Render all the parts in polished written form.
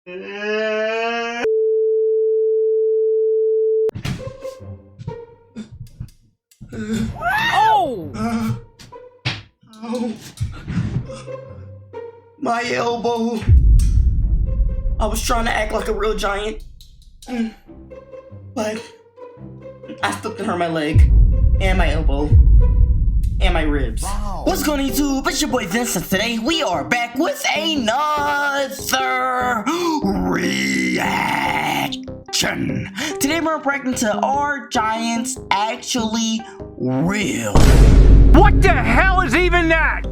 Oh! My elbow. I was trying to act like a real giant, but I slipped and hurt my leg, and my elbow, and my ribs. Wow. What's going on YouTube? It's your boy Vincent. Today we are back with another reaction. Today we're reacting to Are Giants Actually Real? What the hell is even that?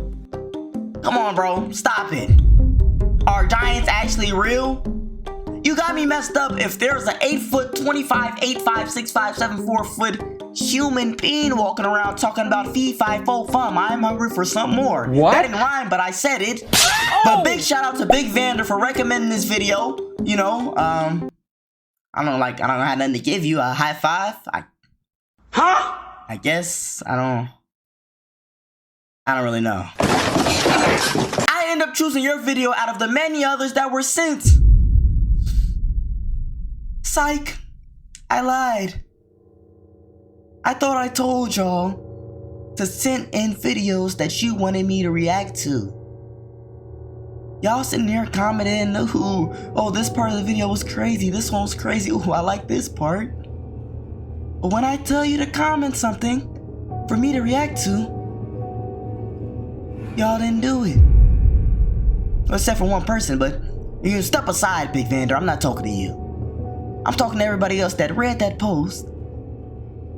Come on, bro. Stop it. Are giants actually real? You got me messed up if there's an 8 foot, 25, 8'5", 6'5", 7'4" foot human being walking around talking about fee, fi, fo, fum. I'm hungry for some more. What? That didn't rhyme, but I said it. Oh! But big shout out to Big Vander for recommending this video. You know, I don't have nothing to give you. A high five? I guess. I don't really know. I end up choosing your video out of the many others that were sent. Psych. I lied. I thought I told y'all to send in videos that you wanted me to react to. Y'all sitting here commenting, ooh, oh, this part of the video was crazy. This one was crazy. Ooh, I like this part. But when I tell you to comment something for me to react to, y'all didn't do it. Except for one person, but you can step aside, Big Vander. I'm not talking to you. I'm talking to everybody else that read that post,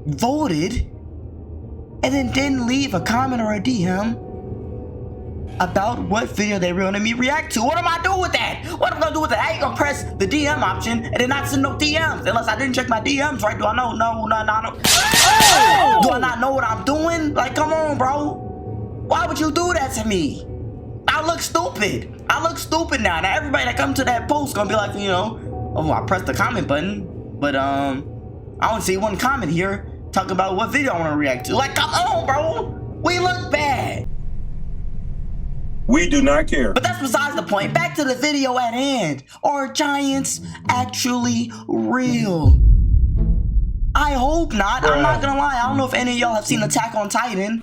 voted, and then didn't leave a comment or a DM about what video they wanted me to react to. What am I doing with that? What am I gonna do with that? I ain't gonna press the DM option and then not send no DMs unless I didn't check my DMs, right? Do I know? No. Oh! Do I not know what I'm doing? Like, come on, bro. Why would you do that to me? I look stupid. I look stupid now. Now everybody that come to that post gonna be like, you know, oh, I pressed the comment button, but I don't see one comment here talking about what video I want to react to. Like, come on, bro. We look bad. We do not care. But that's besides the point. Back to the video at hand. Are giants actually real? I hope not. I'm not gonna lie. I don't know if any of y'all have seen Attack on Titan.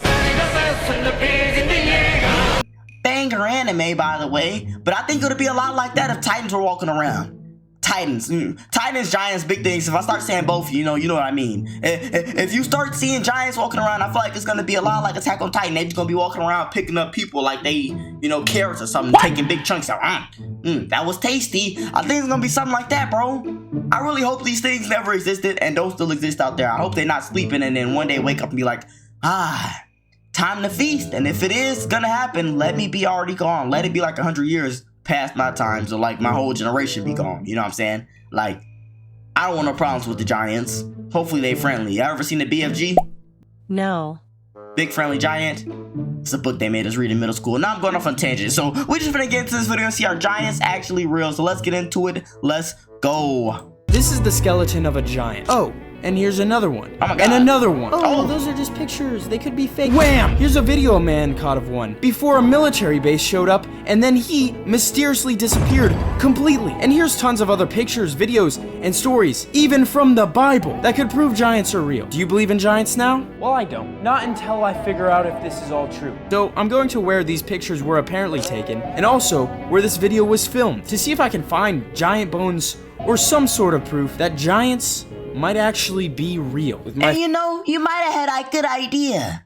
Banger anime, by the way. But I think it would be a lot like that if Titans were walking around. Titans, giants, big things. If I start saying both, you know what I mean. If you start seeing giants walking around, I feel like it's gonna be a lot like Attack on Titan. They're just gonna be walking around picking up people like they, carrots or something, taking big chunks out. That was tasty. I think it's gonna be something like that, bro. I really hope these things never existed and don't still exist out there. I hope they're not sleeping and then one day wake up and be like, time to feast. And if it is gonna happen, let me be already gone. Let it be like 100 years past my time, so like my whole generation be gone. You know what I'm saying? Like, I don't want no problems with the giants. Hopefully they friendly. You ever seen the BFG? No. Big Friendly Giant? It's a book they made us read in middle school. Now I'm going off on tangent. So we're just gonna get into this video and see, are giants actually real? So let's get into it. Let's go. This is the skeleton of a giant. Oh, and here's another one. Oh my God. And another one. Oh, those are just pictures. They could be fake. Wham! Here's a video a man caught of one before a military base showed up, and then he mysteriously disappeared completely. And here's tons of other pictures, videos, and stories, even from the Bible, that could prove giants are real. Do you believe in giants now? Well, I don't. Not until I figure out if this is all true. So I'm going to where these pictures were apparently taken, and also where this video was filmed, to see if I can find giant bones or some sort of proof that giants might actually be real. And you might have had a good idea.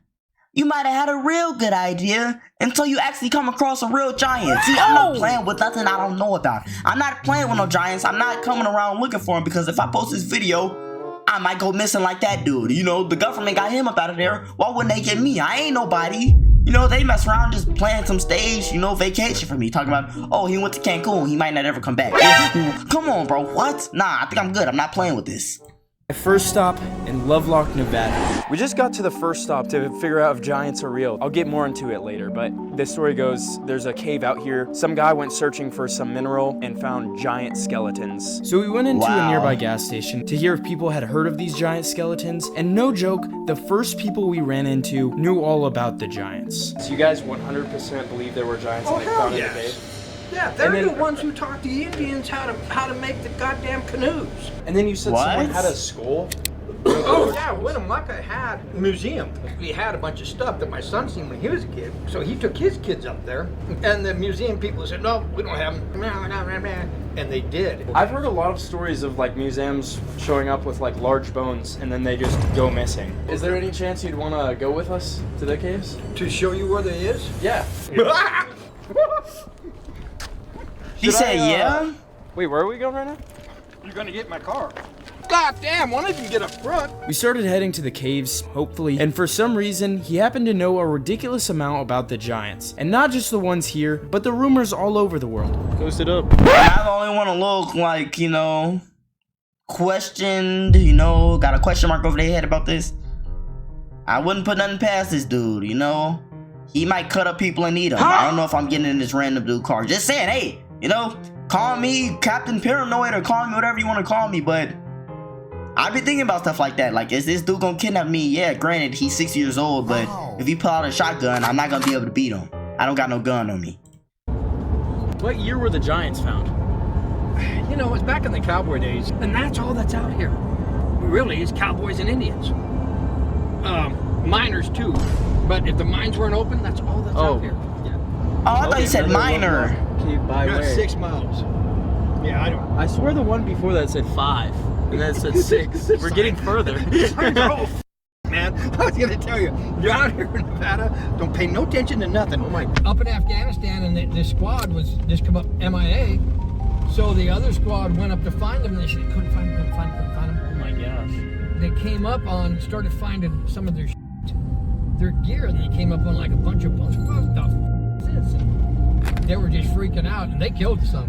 You might have had a real good idea until you actually come across a real giant. See, I'm not playing with nothing I don't know about. I'm not playing with no giants. I'm not coming around looking for them, because if I post this video, I might go missing like that dude. The government got him up out of there. Why wouldn't they get me? I ain't nobody. They mess around just playing some stage, vacation for me. Talking about, oh, he went to Cancun. He might not ever come back. Come on, bro. What? Nah, I think I'm good. I'm not playing with this. My first stop in Lovelock, Nevada. We just got to the first stop to figure out if giants are real. I'll get more into it later, but the story goes, there's a cave out here. Some guy went searching for some mineral and found giant skeletons. So we went into a nearby gas station to hear if people had heard of these giant skeletons, and no joke, the first people we ran into knew all about the giants. So you guys 100% believe there were giants and they found in the cave? Yeah, they're And the then- ones who taught the Indians how to make the goddamn canoes. And then you said What? someone had a skull? Oh yeah, Winnemucca had a museum. We had a bunch of stuff that my son seen when he was a kid. So he took his kids up there, and the museum people said, "No, we don't have them." And they did. I've heard a lot of stories of like museums showing up with like large bones and then they just go missing. Is there any chance you'd want to go with us to the caves? To show you where they is. Yeah. He said, yeah? Wait, where are we going right now? You're gonna get in my car. God damn, one of you get up front. We started heading to the caves, hopefully, and for some reason, he happened to know a ridiculous amount about the giants. And not just the ones here, but the rumors all over the world. Post it up. I the only one to look like, you know, questioned, you know, got a question mark over their head about this. I wouldn't put nothing past this dude, you know. He might cut up people and eat them. I don't know if I'm getting in this random dude car. Just saying, hey, you know, call me Captain Paranoid or call me whatever you want to call me, but I be thinking about stuff like that. Like, is this dude gonna kidnap me? Yeah, granted, he's 6 years old, but if he pull out a shotgun, I'm not gonna be able to beat him. I don't got no gun on me. What year were the giants found? You know, it's back in the cowboy days, and that's all that's out here. Really, is cowboys and Indians. Miners too, but if the mines weren't open, that's all that's out here. Yeah. Oh, I thought you said minor. Cave by Not where? 6 miles. Yeah, I don't. I swear the one before that said 5, and then it said 6. We're getting further. Man, I was gonna tell you, you're out here in Nevada, don't pay no attention to nothing. Oh my. Up in Afghanistan, and the squad was just come up MIA, so the other squad went up to find them, and they said couldn't find them. Oh my gosh. They came up on, started finding some of their gear, and they came up on like a bunch of bones. What the f is this? And they were just freaking out, and they killed some.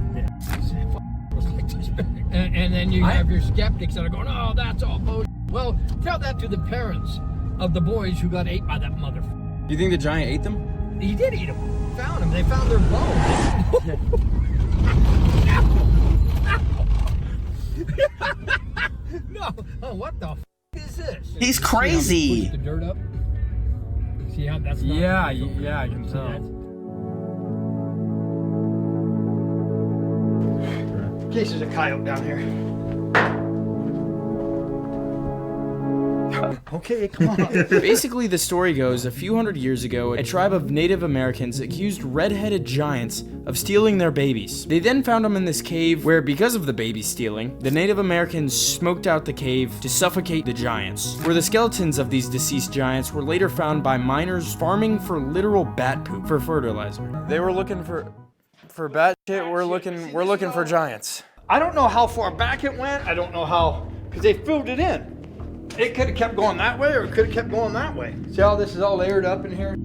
And then you have your skeptics that are going, oh, that's all bullshit. Well, tell that to the parents of the boys who got ate by that motherfucker. Do you think the giant ate them? He did eat them. Found them. They found their bones. No. Oh, what the f is this? He's See how he crazy. pushed the dirt up? See how that's not... Yeah, I can See tell. that? In case there's a coyote down here. Okay, come on. Basically, the story goes, a few hundred years ago, a tribe of Native Americans accused red-headed giants of stealing their babies. They then found them in this cave where, because of the baby stealing, the Native Americans smoked out the cave to suffocate the giants, where the skeletons of these deceased giants were later found by miners farming for literal bat poop for fertilizer. They were looking for bat shit. We're looking for giants. I don't know how far back it went. I don't know how, because they filled it in. It could have kept going that way, or it could have kept going that way. See how this is all layered up in here?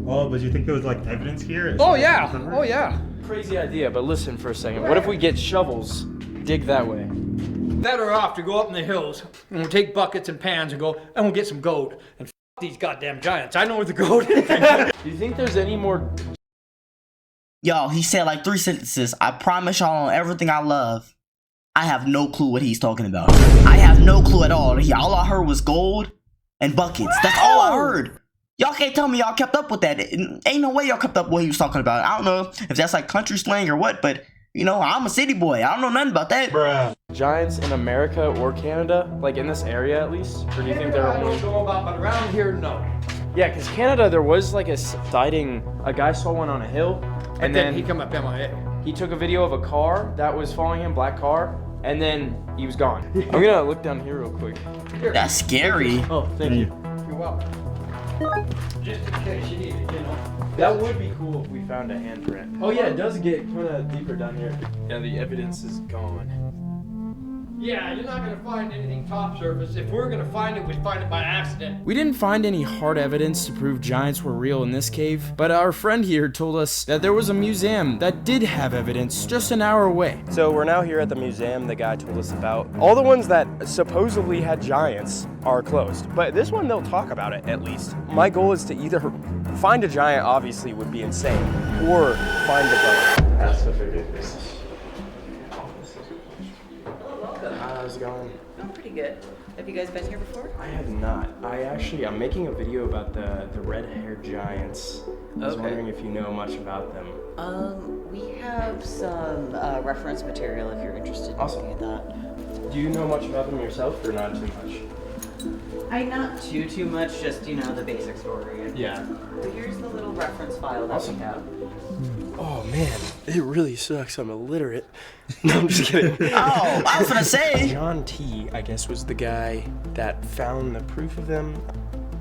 Oh, but you think there was like evidence here? Oh yeah, oh yeah. Crazy idea, but listen for a second. What if we get shovels, dig that way? Better off to go up in the hills, and we'll take buckets and pans and go, and we'll get some gold. And f these goddamn giants. I know where the gold is. Do you think there's any more? Y'all, he said like 3 sentences. I promise y'all on everything I love. I have no clue what he's talking about. I have no clue at all. All I heard was gold and buckets. That's all I heard. Y'all can't tell me y'all kept up with that. Ain't no way y'all kept up with what he was talking about. I don't know if that's like country slang or what, but you know, I'm a city boy. I don't know nothing about that. Bruh. Giants in America or Canada, like in this area at least? Or do you think they're I only... don't know about, but around here, no. Yeah, because Canada, there was like a sighting, a guy saw one on a hill, and then he come up MIA. he took a video of a car that was following him, black car, and then he was gone. I'm gonna look down here real quick. Here, That's scary. Oh, thank you. you're welcome. Just in case you need it, you know. That would be cool if we found a handprint. Oh yeah, it does get kind of deeper down here. Yeah, the evidence is gone. Yeah, you're not gonna find anything top surface. If we're gonna find it, we'd find it by accident. We didn't find any hard evidence to prove giants were real in this cave, but our friend here told us that there was a museum that did have evidence just an hour away. So we're now here at the museum the guy told us about. All the ones that supposedly had giants are closed, but this one they'll talk about it at least. My goal is to either find a giant, obviously would be insane, or find a bone. That's the biggest. going? Oh, pretty good. Have you guys been here before? I have not. I'm making a video about the red-haired giants. I was wondering if you know much about them. We have some reference material if you're interested in looking at that. Do you know much about them yourself, or not too much? Not too much, just, you know, the basic story. Yeah. But here's the little reference file that we have. Oh man, it really sucks. I'm illiterate. No, I'm just kidding. Oh, I was gonna say. John T, I guess, was the guy that found the proof of them.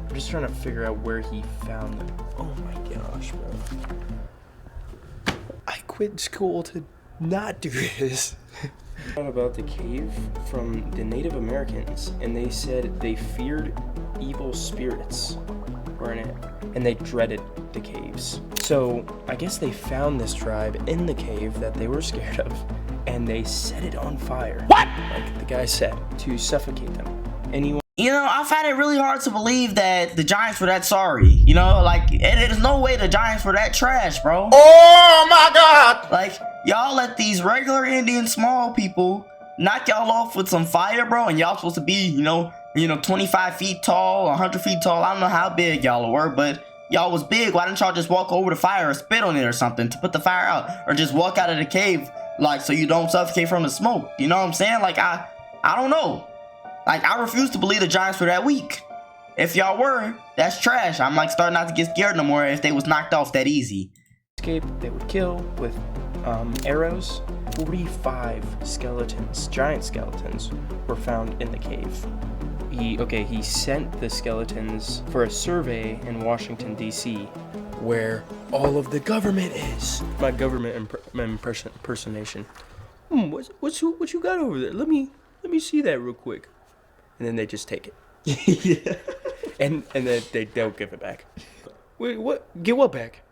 I'm just trying to figure out where he found them. Oh my gosh, bro. I quit school to not do this. About the cave from the Native Americans, and they said they feared evil spirits were in it, and they dreaded the caves. So I guess they found this tribe in the cave that they were scared of, and they set it on fire. What? Like the guy said, to suffocate them. Anyone? You know, I find it really hard to believe that the Giants were that sorry. You know, like, there's no way the Giants were that trash, bro. Oh my God! Like, y'all let these regular Indian small people knock y'all off with some fire, bro, and y'all supposed to be, you know, 25 feet tall, 100 feet tall. I don't know how big y'all were, but y'all was big. Why didn't y'all just walk over the fire or spit on it or something to put the fire out? Or just walk out of the cave, like, so you don't suffocate from the smoke. You know what I'm saying? Like, I don't know. Like, I refuse to believe the Giants were that weak. If y'all were, that's trash. I'm like starting not to get scared no more if they was knocked off that easy. Escape, they would kill with arrows. 45 skeletons, giant skeletons, were found in the cave. He sent the skeletons for a survey in Washington, D.C., where all of the government is. My government impersonation. What you got over there? Let me see that real quick. And then they just take it. Yeah. And then they don't give it back. Wait, what? Get what back?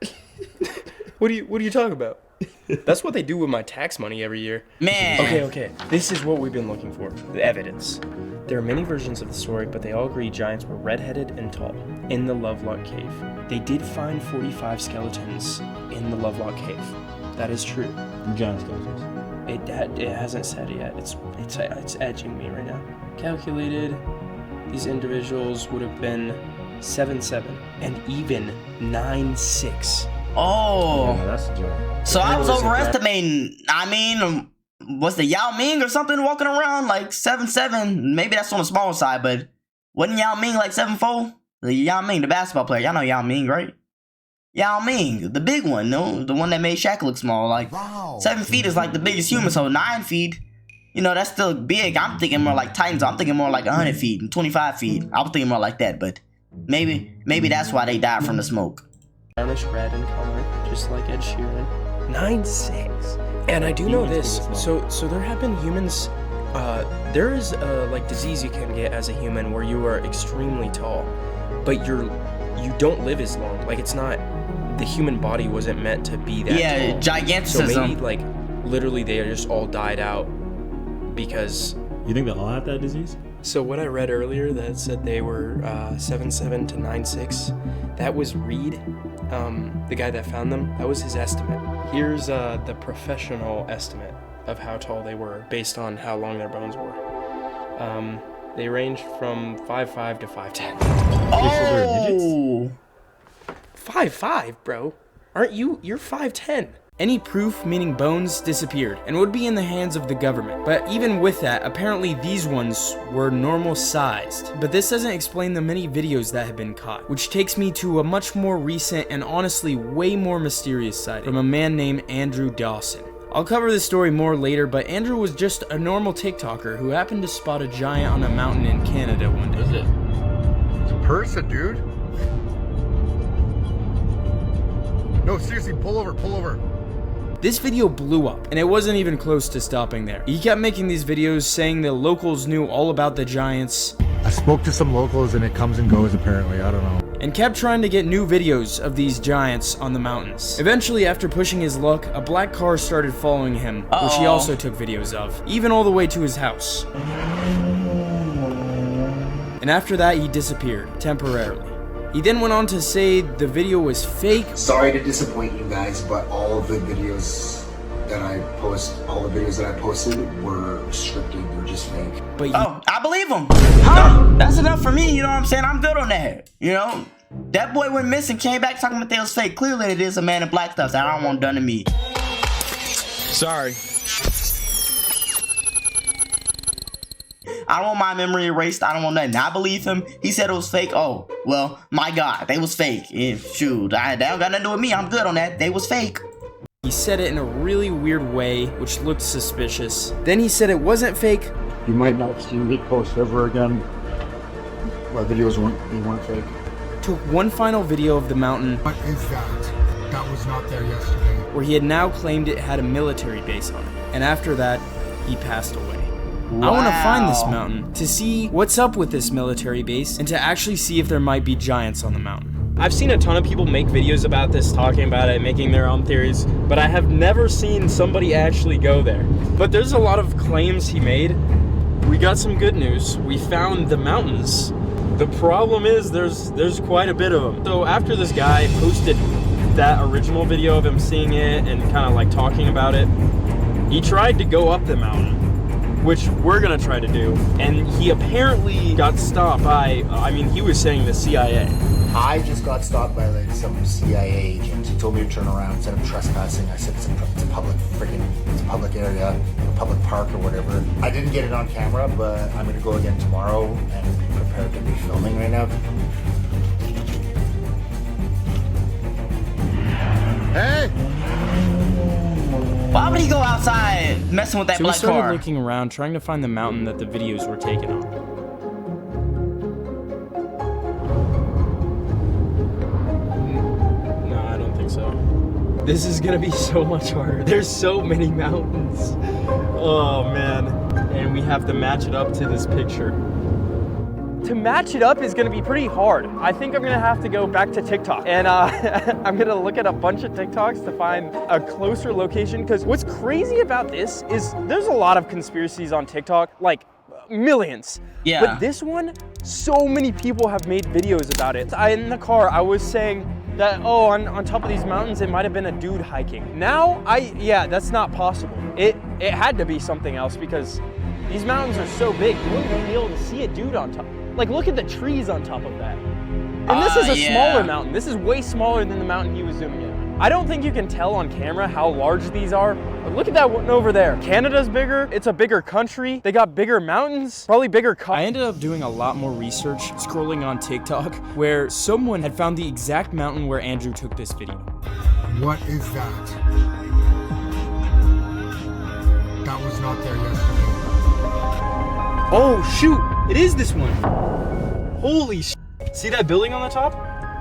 What are you talking about? That's what they do with my tax money every year. Man. Okay. This is what we've been looking for. The evidence. There are many versions of the story, but they all agree giants were red-headed and tall in the Lovelock Cave. They did find 45 skeletons in the Lovelock Cave. That is true. Giant skeletons. It hasn't said yet. It's edging me right now. Calculated, these individuals would have been 7'7" and even 9'6". Oh. Yeah, that's a joke. So I was overestimating. I mean, was the Yao Ming or something walking around like 7'7"? Maybe that's on the small side, but wasn't Yao Ming like 7'4"? The Yao Ming, the basketball player. Y'all know Yao Ming, right? Yao Ming, the big one, no? The one that made Shaq look small. Like, 7 feet is like the biggest human, so 9 feet, you know, that's still big. I'm thinking more like Titans. I'm thinking more like 100 feet and 25 feet. I was thinking more like that, but maybe that's why they died from the smoke. Brownish red in color, just like Ed Sheeran. 9'6". And I do know this. So there have been humans. There is a like disease you can get as a human where you are extremely tall, but you don't live as long. Like it's not. The human body wasn't meant to be that tall. Giganticism. So maybe like literally they just all died out because. You think they all have that disease? So what I read earlier that said they were 7'7" to 9'6", that was Reed, the guy that found them. That was his estimate. Here's the professional estimate of how tall they were based on how long their bones were. They ranged from 5'5" to 5'10". Oh! 5'5", bro. Aren't you? You're 5'10". Any proof, meaning bones, disappeared and would be in the hands of the government. But even with that, apparently these ones were normal sized. But this doesn't explain the many videos that have been caught, which takes me to a much more recent and honestly way more mysterious sighting from a man named Andrew Dawson. I'll cover this story more later, but Andrew was just a normal TikToker who happened to spot a giant on a mountain in Canada one day. What is it? It's a person, dude. No, seriously, pull over. This video blew up, and it wasn't even close to stopping there. He kept making these videos saying the locals knew all about the giants. I spoke to some locals and it comes and goes apparently, I don't know. And kept trying to get new videos of these giants on the mountains. Eventually, after pushing his luck, a black car started following him, which he also took videos of, even all the way to his house. And after that, he disappeared, temporarily. He then went on to say the video was fake. Sorry to disappoint you guys, but all of the videos that I post, all the videos that I posted were scripted. They were just fake. But Oh, I believe him. Huh? That's enough for me. You know what I'm saying? I'm good on that. You know, that boy went missing, came back talking about they was fake. Clearly, it is a man in black stuff that I don't want done to me. sorry. I don't want my memory erased. I don't want nothing. I believe him. He said it was fake. Oh, well, my God, they was fake. Yeah, shoot, that don't got nothing to do with me. I'm good on that. They was fake. He said it in a really weird way, which looked suspicious. Then he said it wasn't fake. You might not see me post ever again. My videos weren't fake. Took one final video of the mountain. What is that? That was not there yesterday. Where he had now claimed it had a military base on it. And after that, he passed away. Wow. I want to find this mountain to see what's up with this military base and to actually see if there might be giants on the mountain. I've seen a ton of people make videos about this, talking about it, making their own theories, but I have never seen somebody actually go there. But there's a lot of claims he made. We got some good news. We found the mountains. The problem is there's quite a bit of them. So after this guy posted that original video of him seeing it and kind of like talking about it, he tried to go up the mountain, which we're gonna try to do, and he apparently got stopped by, he was saying the CIA. I just got stopped by like some CIA agent. He told me to turn around, said I'm trespassing. I said it's a public area, a public park or whatever. I didn't get it on camera, but I'm gonna go again tomorrow and be prepared to be filming right now. Hey! Why would he go outside messing with that So we black started car? looking around, trying to find the mountain that the videos were taken on. No, I don't think so. This is gonna be so much harder. There's so many mountains. Oh man. And we have to match it up to this picture. To match it up is gonna be pretty hard. I think I'm gonna have to go back to TikTok and I'm gonna look at a bunch of TikToks to find a closer location, because what's crazy about this is there's a lot of conspiracies on TikTok, like millions. Yeah. But this one, so many people have made videos about it. In the car, I was saying that, oh, on top of these mountains, it might have been a dude hiking. Now, yeah, that's not possible. It had to be something else, because these mountains are so big, you wouldn't even be able to see a dude on top. Like, look at the trees on top of that. And this is a smaller mountain. This is way smaller than the mountain he was zooming in on. I don't think you can tell on camera how large these are. But look at that one over there. Canada's bigger. It's a bigger country. They got bigger mountains, probably bigger. I ended up doing a lot more research, scrolling on TikTok, where someone had found the exact mountain where Andrew took this video. What is that? That was not there yesterday. Oh shoot, it is this one. Holy sh**. See that building on the top?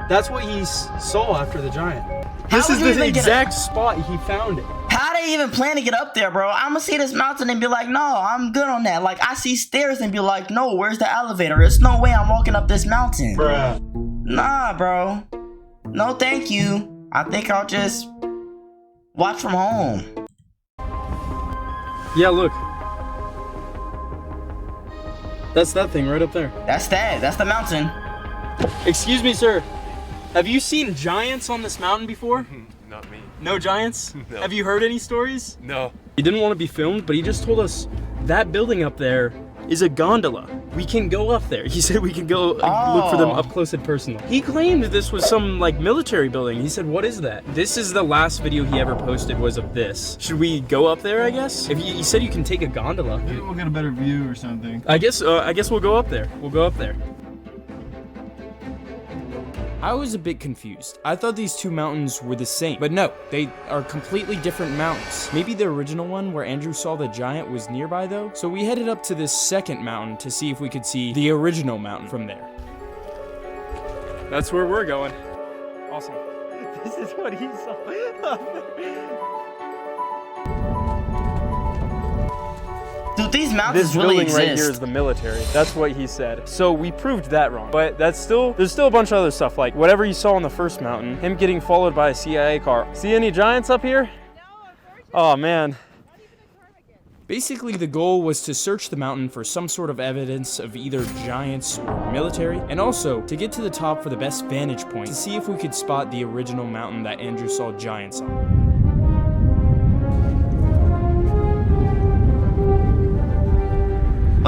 That's what he saw after the giant. This is the exact spot he found it. How they even plan to get up there, bro? I'm gonna see this mountain and be like, no, I'm good on that. Like, I see stairs and be like, no, where's the elevator? There's no way I'm walking up this mountain. Bruh. Nah, bro. No, thank you. I think I'll just watch from home. Yeah, look. That's that thing right up there. That's that. That's the mountain. Excuse me, sir. Have you seen giants on this mountain before? Not me. No giants? No. Have you heard any stories? No. He didn't want to be filmed, but he just told us that building up there is a gondola. We can go up there. He said we can go look for them up close and personal. He claimed this was some like military building. He said, what is that? This is the last video he ever posted was of this. Should we go up there, I guess? If he said you can take a gondola. Maybe we'll get a better view or something. I guess we'll go up there. We'll go up there. I was a bit confused. I thought these two mountains were the same, but no, they are completely different mountains. Maybe the original one where Andrew saw the giant was nearby though, so we headed up to this second mountain to see if we could see the original mountain from there. That's where we're going. Awesome. This is what he saw. Dude, these mountains This really building exist. right here is the military. That's what he said. So we proved that wrong. But there's still a bunch of other stuff, like whatever you saw on the first mountain, him getting followed by a CIA car. See any giants up here? Oh man. Basically, the goal was to search the mountain for some sort of evidence of either giants or military, and also to get to the top for the best vantage point to see if we could spot the original mountain that Andrew saw giants on.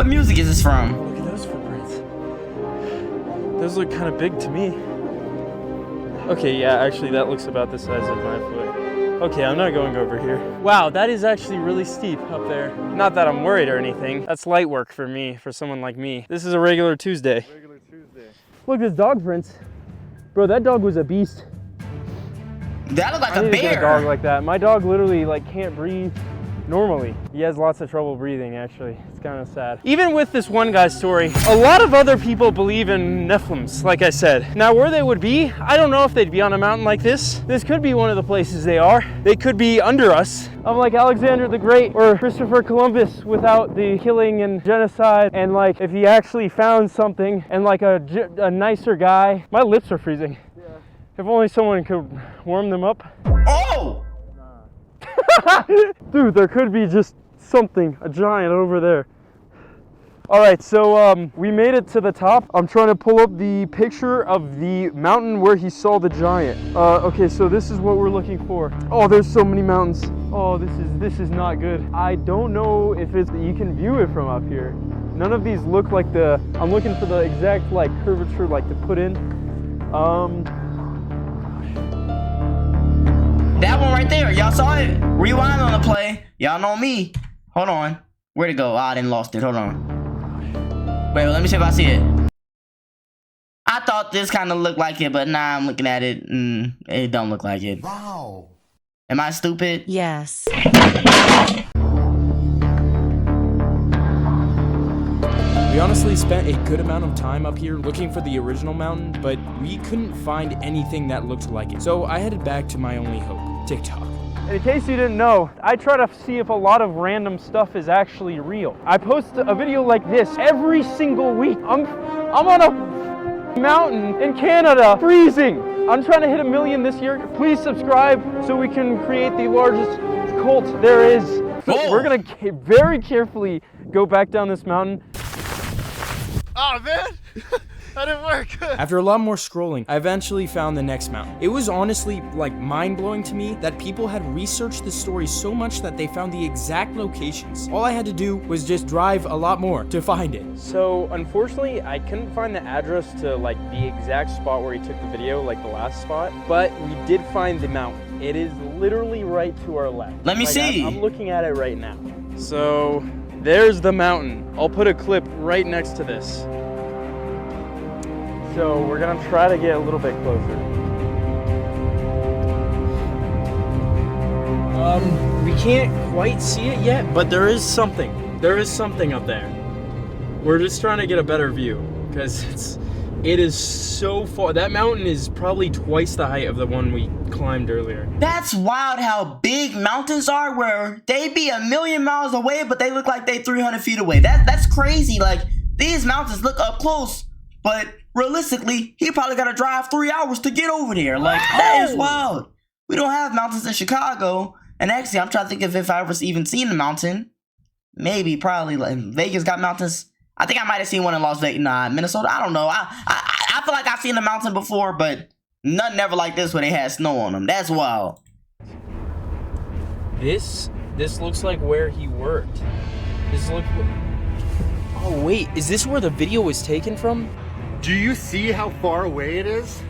music is this from? Look at those footprints. Those look kind of big to me. Okay, yeah, actually that looks about the size of my foot. Okay, I'm not going over here. Wow, that is actually really steep up there. Not that I'm worried or anything. That's light work for me, for someone like me. This is a regular Tuesday. Regular Tuesday. Look, there's dog prints. Bro, that dog was a beast. That looked like I a need to get bear. a dog like that. My dog literally like can't breathe normally. He has lots of trouble breathing, actually. It's kind of sad. Even with this one guy's story, a lot of other people believe in Nephilims, like I said. Now, where they would be, I don't know if they'd be on a mountain like this. This could be one of the places they are. They could be under us. I'm like Alexander the Great or Christopher Columbus without the killing and genocide. And like, if he actually found something and like a nicer guy. My lips are freezing. Yeah. If only someone could warm them up. Oh! Dude, there could be just something, a giant over there. All right, so we made it to the top. I'm trying to pull up the picture of the mountain where he saw the giant. Okay, so this is what we're looking for. Oh, there's so many mountains. Oh, this is not good. I don't know if you can view it from up here. None of these look like I'm looking for the exact like curvature like to put in. That one right there, y'all saw it? Rewind on the play. Y'all know me. Hold on. Where'd it go? I didn't lost it. Hold on. Wait, let me see if I see it. I thought this kind of looked like it, but nah, I'm looking at it. It don't look like it. Wow. Am I stupid? Yes. We honestly spent a good amount of time up here looking for the original mountain, but we couldn't find anything that looked like it. So I headed back to my only hope, TikTok. In case you didn't know, I try to see if a lot of random stuff is actually real. I post a video like this every single week. I'm on a mountain in Canada, freezing. I'm trying to hit 1 million this year. Please subscribe so we can create the largest cult there is. Whoa. We're gonna very carefully go back down this mountain. Oh man, that didn't work. After a lot more scrolling, I eventually found the next mountain. It was honestly like mind-blowing to me that people had researched the story so much that they found the exact locations. All I had to do was just drive a lot more to find it. So unfortunately, I couldn't find the address to like the exact spot where he took the video, like the last spot, but we did find the mountain. It is literally right to our left. Let me see. I'm looking at it right now. So there's the mountain. I'll put a clip right next to this. So we're gonna try to get a little bit closer. We can't quite see it yet, but there is something. There is something up there. We're just trying to get a better view because it is so far. That mountain is probably twice the height of the one we climbed earlier. That's wild how big mountains are, where they be 1 million miles away, but they look like they 300 feet away. That's crazy. Like, these mountains look up close, but realistically, he probably got to drive 3 hours to get over there. Like, that is wild. We don't have mountains in Chicago. And actually, I'm trying to think if I ever even seen a mountain. Maybe, probably. Like, Vegas got mountains. I think I might have seen one in Las Vegas. Nah, Minnesota. I don't know. I feel like I've seen a mountain before, but nothing ever like this where they had snow on them. That's wild. This looks like where he worked. Oh wait, is this where the video was taken from? Do you see how far away it is?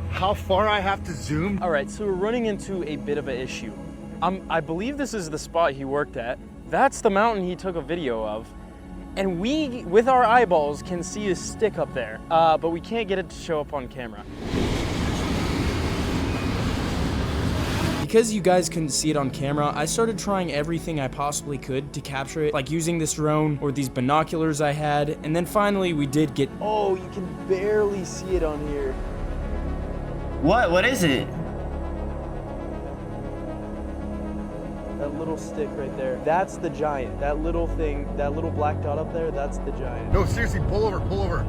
How far I have to zoom? All right, so we're running into a bit of an issue. I believe this is the spot he worked at. That's the mountain he took a video of. And we, with our eyeballs, can see a stick up there, but we can't get it to show up on camera. Because you guys couldn't see it on camera, I started trying everything I possibly could to capture it, like using this drone or these binoculars I had, and then finally we did get— Oh, you can barely see it on here. What is it? That little stick right there. That's the giant. That little thing, that little black dot up there, that's the giant. No, seriously, pull over, pull over.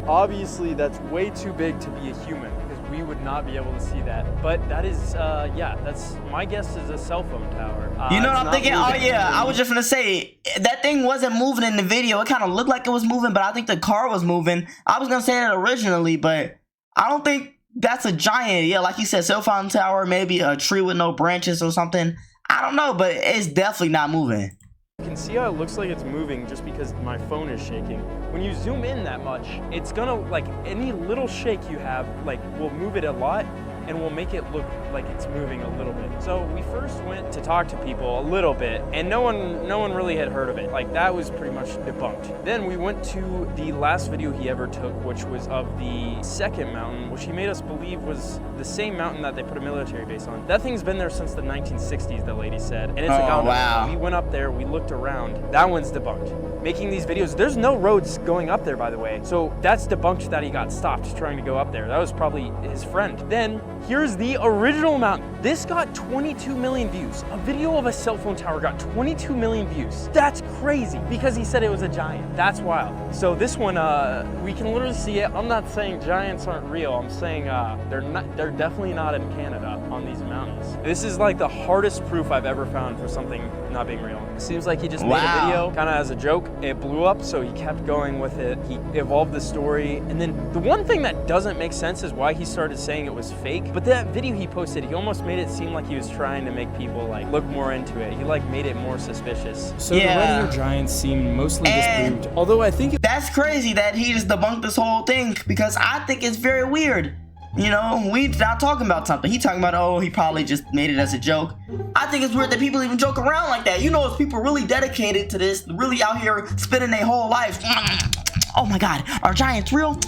Obviously, that's way too big to be a human, because we would not be able to see that. But that is, yeah, that's, my guess is a cell phone tower. You know what I'm thinking? Oh yeah, I was just gonna say, that thing wasn't moving in the video. It kind of looked like it was moving, but I think the car was moving. I was gonna say that originally, but I don't think that's a giant. Yeah, like you said, cell phone tower, maybe a tree with no branches or something. I don't know, but it's definitely not moving. You can see how it looks like it's moving just because my phone is shaking. When you zoom in that much, it's gonna, like, any little shake you have, like, will move it a lot and will make it look like it's moving a little bit. So we first went to talk to people a little bit, and no one really had heard of it. Like, that was pretty much debunked. Then we went to the last video he ever took, which was of the second mountain, which he made us believe was the same mountain that they put a military base on. That thing's been there since the 1960s, the lady said. And it's like, oh wow. We went up there, we looked around. That one's debunked. Making these videos, there's no roads going up there, by the way. So that's debunked that he got stopped trying to go up there. That was probably his friend. Then here's the original mountain. This got 22 million views. A video of a cell phone tower got 22 million views. That's crazy because he said it was a giant. That's wild. So this one, we can literally see it. I'm not saying giants aren't real. I'm saying they're definitely not in Canada on these mountains. This is like the hardest proof I've ever found for something not being real. It seems like he just made a video kind of as a joke. It blew up, so he kept going with it. He evolved the story. And then the one thing that doesn't make sense is why he started saying it was fake. But that video he posted, he almost made it seem like he was trying to make people like look more into it. He like made it more suspicious. So the red hair giants seem mostly disproved. Although I think that's crazy that he just debunked this whole thing, because I think it's very weird. You know, we not talking about something. He talking about, oh, he probably just made it as a joke. I think it's weird that people even joke around like that. You know, it's people really dedicated to this, really out here spending their whole life. Oh my God, are giants real?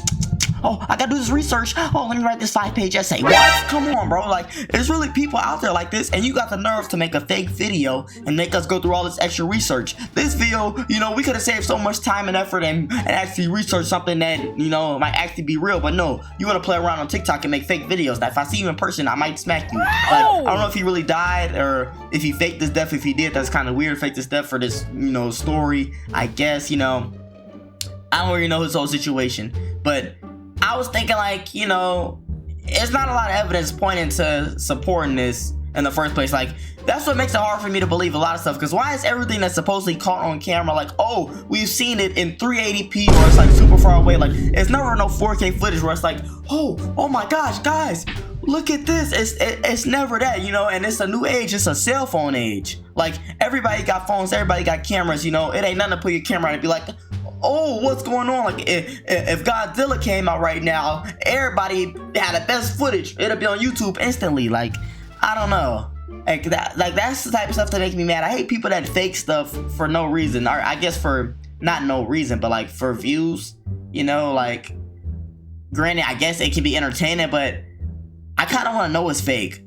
Oh, I gotta do this research. Oh, let me write this 5-page essay. What? Come on, bro. Like, there's really people out there like this, and you got the nerve to make a fake video and make us go through all this extra research. This video, you know, we could have saved so much time and effort and actually research something that, you know, might actually be real. But no, you want to play around on TikTok and make fake videos that if I see you in person, I might smack you. Like, I don't know if he really died or if he faked his death. If he did, that's kind of weird. Faked his death for this, you know, story, I guess, you know. I don't really know his whole situation, but I was thinking, like, you know, it's not a lot of evidence pointing to supporting this in the first place. Like, that's what makes it hard for me to believe a lot of stuff, because why is everything that's supposedly caught on camera like, oh, we've seen it in 380p, or it's like super far away? Like, it's never no 4K footage where it's like, oh my gosh, guys, look at this. It's never that, you know. And it's a new age. It's a cell phone age. Like, everybody got phones, everybody got cameras, you know. It ain't nothing to put your camera on and be like, oh, what's going on? Like, if Godzilla came out right now, everybody had the best footage. It'll be on YouTube instantly. Like, I don't know. Like, that's the type of stuff that makes me mad. I hate people that fake stuff for no reason. Or I guess for not no reason, but like for views. You know, like, granted, I guess it can be entertaining, but I kind of want to know it's fake.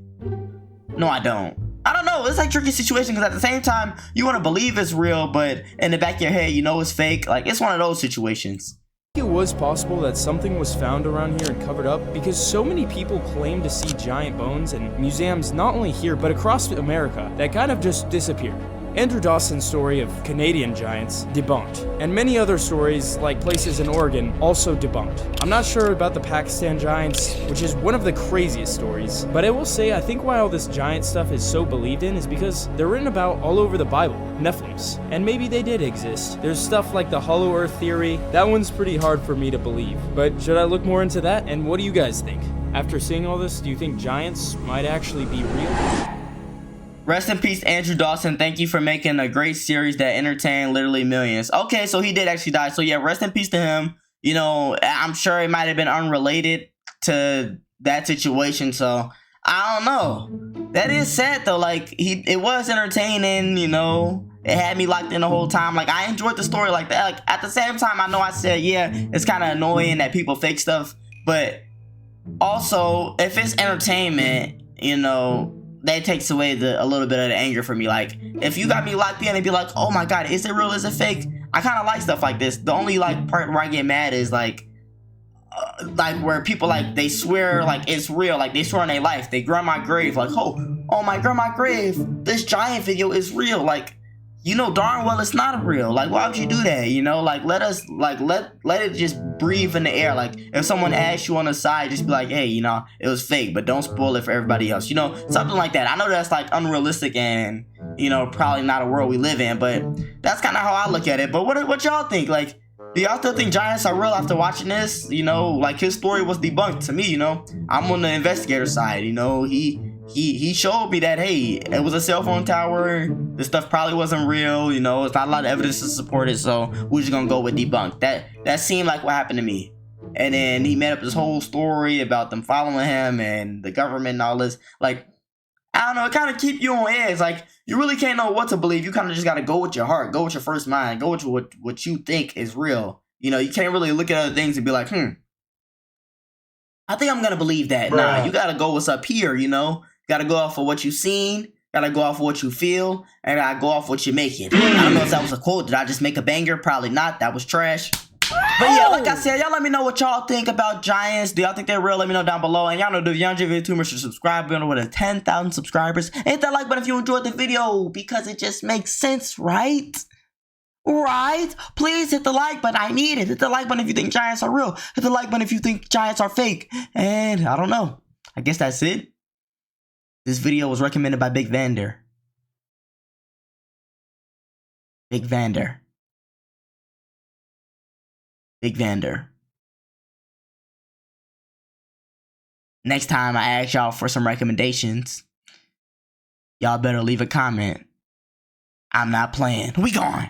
No, I don't. I don't know. It's like a tricky situation, because at the same time, you want to believe it's real, but in the back of your head, you know it's fake. Like, it's one of those situations. It was possible that something was found around here and covered up, because so many people claim to see giant bones in museums not only here but across America that kind of just disappeared. Andrew Dawson's story of Canadian giants debunked, and many other stories like places in Oregon also debunked. I'm not sure about the Pakistan giants, which is one of the craziest stories, but I will say I think why all this giant stuff is so believed in is because they're written about all over the Bible, Nephilims, and maybe they did exist. There's stuff like the hollow earth theory. That one's pretty hard for me to believe, but should I look more into that? And what do you guys think? After seeing all this, do you think giants might actually be real? Rest in peace, Andrew Dawson. Thank you for making a great series that entertained literally millions. Okay, so he did actually die. So yeah, rest in peace to him. You know, I'm sure it might have been unrelated to that situation. So I don't know. That is sad though. Like, it was entertaining, you know. It had me locked in the whole time. Like, I enjoyed the story like that. Like, at the same time, I know I said, yeah, it's kind of annoying that people fake stuff. But also, if it's entertainment, you know, that takes away a little bit of the anger for me. Like, if you got me locked in and be like, oh my God, is it real? Is it fake? I kind of like stuff like this. The only like part where I get mad is like where people like they swear like it's real, like they swear on their life. They grab my grave, like, oh my grab my grave. This giant video is real. Like, you know darn well it's not real. Like, why would you do that? You know, like, let us like let it just breathe in the air. Like, if someone asks you on the side, just be like, hey, you know, it was fake, but don't spoil it for everybody else. You know, something like that. I know that's like unrealistic and, you know, probably not a world we live in, but that's kind of how I look at it. But what y'all think? Like, do y'all still think giants are real after watching this? You know, like, his story was debunked to me. You know, I'm on the investigator side. You know, he he showed me that, hey, it was a cell phone tower. This stuff probably wasn't real. You know, it's not a lot of evidence to support it. So we're just gonna go with debunk. That seemed like what happened to me. And then he made up this whole story about them following him and the government and all this. Like, I don't know, it kind of keep you on edge. Like, you really can't know what to believe. You kind of just got to go with your heart, go with your first mind, go with what you think is real. You know, you can't really look at other things and be like, I think I'm going to believe that. Bruh. Nah, you got to go what's up here, you know? Got to go off of what you've seen, got to go off of what you feel, and got to go off what you're making. I don't know if that was a quote. Did I just make a banger? Probably not. That was trash. But yeah, like I said, y'all let me know what y'all think about giants. Do y'all think they're real? Let me know down below. And y'all know the Young YouTuber should subscribe. We're with 10,000 subscribers. Hit that like button if you enjoyed the video, because it just makes sense, right? Right? Please hit the like button. I need it. Hit the like button if you think giants are real. Hit the like button if you think giants are fake. And I don't know. I guess that's it. This video was recommended by Big Vander. Big Vander. Big Vander. Next time I ask y'all for some recommendations, y'all better leave a comment. I'm not playing. We gone.